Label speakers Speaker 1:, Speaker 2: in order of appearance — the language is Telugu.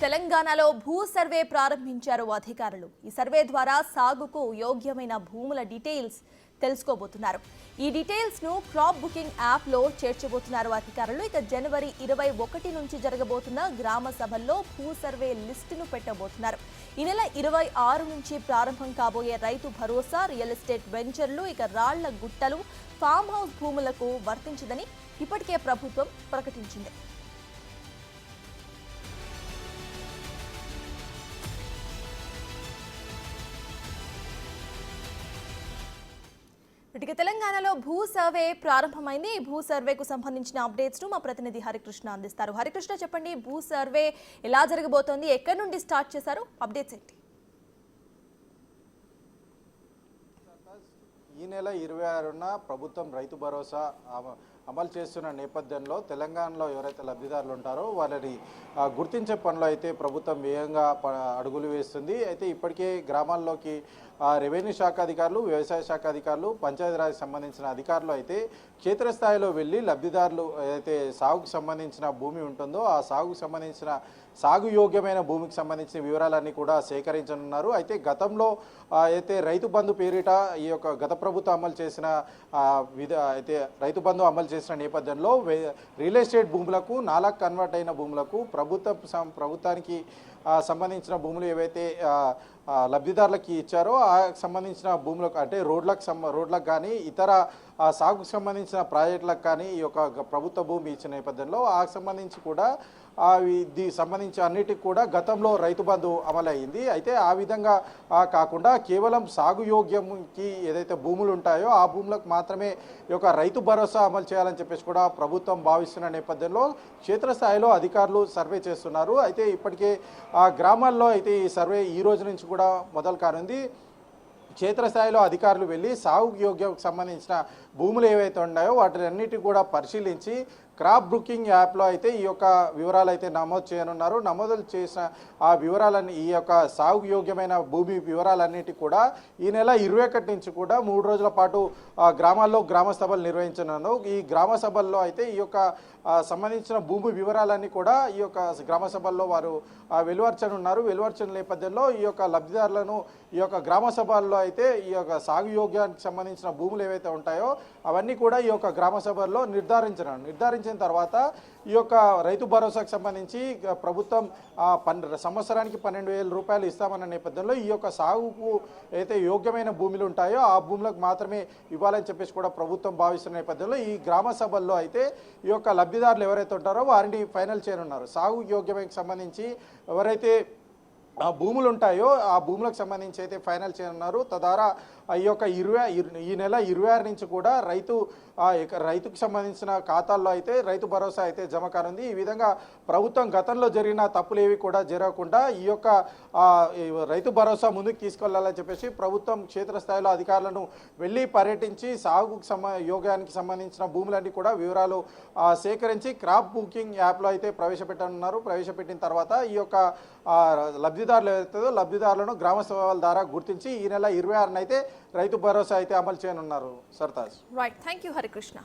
Speaker 1: తెలంగాణలో భూ సర్వే ప్రారంభించారు అధికారులు. ఈ సర్వే ద్వారా సాగుకు యోగ్యమైన భూముల డీటెయిల్స్ తెలుసుకోబోతున్నారు. ఈ డీటెయిల్స్ ను క్రాప్ బుకింగ్ యాప్ లో చేర్చబోతున్నారు అధికారులు. ఇక జనవరి 21 నుంచి జరగబోతున్న గ్రామ సభల్లో భూ సర్వే లిస్టును పెట్టబోతున్నారు. ఈ నెల 26 నుంచి ప్రారంభం కాబోయే రైతు భరోసా, రియల్ ఎస్టేట్ వెంచర్లు, ఇక రాళ్ల గుట్టలు, ఫామ్ హౌస్ భూములకు వర్తించదని ఇప్పటికే ప్రభుత్వం ప్రకటించింది. ఇక తెలంగాణలో భూ సర్వే ప్రారంభమైంది. ఈ భూ సర్వేకు సంబంధించిన అప్డేట్స్ ను మా ప్రతినిధి హరికృష్ణ అందిస్తారు. హరికృష్ణ, చెప్పండి, భూ సర్వే ఎలా జరగబోతోంది, ఎక్కడి నుండి స్టార్ట్ చేశారు, అప్డేట్స్ ఏంటి?
Speaker 2: ఈ నెల 26న ప్రభుత్వం రైతు భరోసా అమలు చేస్తున్న నేపథ్యంలో తెలంగాణలో ఎవరైతే లబ్ధిదారులు ఉంటారో వాళ్ళని గుర్తించే పనిలో అయితే ప్రభుత్వం వేగంగా అడుగులు వేస్తుంది. అయితే ఇప్పటికే గ్రామాల్లోకి రెవెన్యూ శాఖ అధికారులు, వ్యవసాయ శాఖ అధికారులు, పంచాయతీరాజ్కి సంబంధించిన అధికారులు అయితే క్షేత్రస్థాయిలో వెళ్ళి లబ్ధిదారులు ఏదైతే సాగుకు సంబంధించిన భూమి ఉంటుందో ఆ సాగుకు సంబంధించిన సాగు యోగ్యమైన భూమికి సంబంధించిన వివరాలన్నీ కూడా సేకరించనున్నారు. అయితే గతంలో అయితే రైతు బంధు పేరిట ఈ యొక్క గత ప్రభుత్వం అమలు చేసిన అయితే రైతు బంధు అమలు చేసిన నేపథ్యంలో రియల్ ఎస్టేట్ భూములకు, నాలాకు కన్వర్ట్ అయిన భూములకు ప్రభుత్వానికి సంబంధించిన భూములు ఏవైతే లబ్ధిదారులకి ఇచ్చారో ఆ సంబంధించిన భూములకు అంటే రోడ్లకు కానీ ఇతర సాగుకు సంబంధించిన ప్రాజెక్టులకు కానీ ఈ యొక్క ప్రభుత్వ భూమి ఇచ్చిన నేపథ్యంలో ఆ సంబంధించి కూడా దీనికి సంబంధించి అన్నిటికి కూడా గతంలో రైతు బంధు అమలయ్యింది. అయితే ఆ విధంగా కాకుండా కేవలం సాగు యోగ్యంకి ఏదైతే భూములు ఉంటాయో ఆ భూములకు మాత్రమే ఈ యొక్క రైతు భరోసా అమలు చేయాలని చెప్పేసి కూడా ప్రభుత్వం భావిస్తున్న నేపథ్యంలో క్షేత్రస్థాయిలో అధికారులు సర్వే చేస్తున్నారు. అయితే ఇప్పటికే గ్రామాల్లో అయితే ఈ సర్వే ఈ రోజు నుంచి కూడా మొదలు కానుంది. క్షేత్రస్థాయిలో అధికారులు వెళ్ళి సాగు యోగ్యంకి సంబంధించిన భూములు ఏవైతే ఉన్నాయో వాటినన్నిటి కూడా పరిశీలించి క్రాప్ బుకింగ్ యాప్లో అయితే ఈ యొక్క వివరాలు అయితే నమోదు చేయనున్నారు. నమోదు చేసిన ఆ వివరాలన్నీ ఈ యొక్క సాగు యోగ్యమైన భూమి వివరాలన్నిటి కూడా ఈ నెల 21 నుంచి కూడా 3 రోజుల పాటు గ్రామాల్లో గ్రామ సభలు నిర్వహించనున్నారు. ఈ గ్రామ సభల్లో అయితే ఈ యొక్క సంబంధించిన భూమి వివరాలన్నీ కూడా ఈ యొక్క గ్రామ సభల్లో వారు వెలువర్చనున్నారు. వెలువర్చిన నేపథ్యంలో ఈ యొక్క లబ్ధిదారులను ఈ యొక్క గ్రామ సభల్లో అయితే ఈ యొక్క సాగు యోగ్యానికి సంబంధించిన భూములు ఏవైతే ఉంటాయో అవన్నీ కూడా ఈ యొక్క గ్రామ సభల్లో నిర్ధారించిన తర్వాత ఈ యొక్క రైతు భరోసాకు సంబంధించి ప్రభుత్వం సంవత్సరానికి 12,000 రూపాయలు ఇస్తామన్న నేపథ్యంలో ఈ యొక్క సాగుకు అయితే యోగ్యమైన భూములు ఉంటాయో ఆ భూములకు మాత్రమే ఇవ్వాలని చెప్పేసి కూడా ప్రభుత్వం భావిస్తున్న నేపథ్యంలో ఈ గ్రామ సభల్లో అయితే ఈ యొక్క లబ్ధిదారులు ఎవరైతే ఉంటారో వారిని ఫైనల్ చేయనున్నారు. సాగు యోగ్యమైనకి సంబంధించి ఎవరైతే ఆ భూములు ఉంటాయో ఆ భూములకు సంబంధించి అయితే ఫైనల్ చేయనున్నారు. తద్వారా ఈ యొక్క ఈ నెల 26 నుంచి కూడా రైతుకు సంబంధించిన ఖాతాల్లో అయితే రైతు భరోసా అయితే జమ కానుంది. ఈ విధంగా ప్రభుత్వం గతంలో జరిగిన తప్పులేవి కూడా జరగకుండా ఈ యొక్క రైతు భరోసా ముందుకు తీసుకెళ్లాలని చెప్పేసి ప్రభుత్వం క్షేత్రస్థాయిలో అధికారులను వెళ్ళి పర్యటించి సాగుకు యోగానికి సంబంధించిన భూములన్నీ కూడా వివరాలు సేకరించి క్రాప్ బుకింగ్ యాప్లో అయితే ప్రవేశపెట్టనున్నారు. ప్రవేశపెట్టిన తర్వాత ఈ యొక్క లబ్ధిదారులు ఏదైతుందో లబ్ధిదారులను గ్రామ సభల ద్వారా గుర్తించి ఈ నెల 26న అయితే రైతు భరోసా అయితే అమలు చేయనున్నారు. Sartaj.
Speaker 1: Right, thank you Harikrishna.